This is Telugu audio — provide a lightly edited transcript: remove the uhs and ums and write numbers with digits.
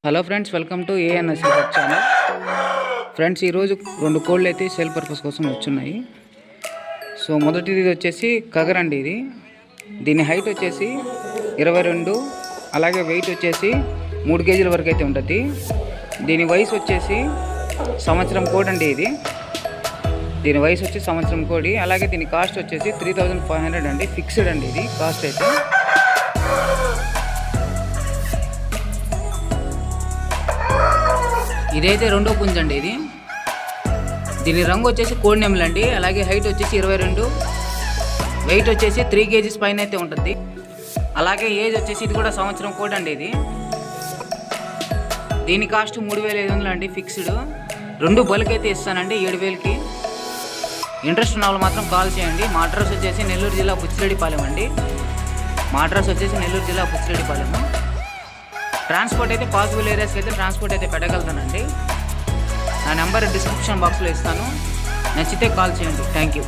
Hello friends, welcome to ANS channel. Friends, ఈరోజు 2 కోళ్ళు అయితే సేల్ పర్పస్ కోసం వచ్చున్నాయి. సో మొదటిది వచ్చేసి కగర్ అండి. దీని హైట్ వచ్చేసి 22, అలాగే వెయిట్ వచ్చేసి 3 కేజీల వరకు అయితే ఉంటుంది. దీని వయసు వచ్చేసి సంవత్సరం కోడి అండి. దీని వయసు వచ్చి సంవత్సరం కోడి. అలాగే దీని కాస్ట్ వచ్చేసి 3500 అండి, ఫిక్స్డ్ అండి. ఇది కాస్ట్ అయితే ఇదైతే రెండో పుంజండి. దీని రంగు వచ్చేసి కోడి నెమలండి. అలాగే హైట్ వచ్చేసి 22, వెయిట్ వచ్చేసి 3 కేజీస్ పైన అయితే ఉంటుంది. అలాగే ఏజ్ వచ్చేసి ఇది కూడా సంవత్సరం కోడి అండి. దీని కాస్ట్ 3500 అండి, ఫిక్స్డ్. 2 బల్క్ అయితే ఇస్తానండి 7000కి. ఇంట్రెస్ట్ ఉన్న వాళ్ళు మాత్రం కాల్ చేయండి. మా అడ్రస్ వచ్చేసి నెల్లూరు జిల్లా బుచ్చిరెడ్డిపాలెం అండి. ట్రాన్స్పోర్ట్ అయితే పాసిబుల్ ఏరియాస్కి అయితే ట్రాన్స్పోర్ట్ అయితే పెట్టగలుగుతానండి. నా నెంబర్ డిస్క్రిప్షన్ బాక్స్లో ఇస్తాను. నచ్చితే కాల్ చేయండి. Thank you.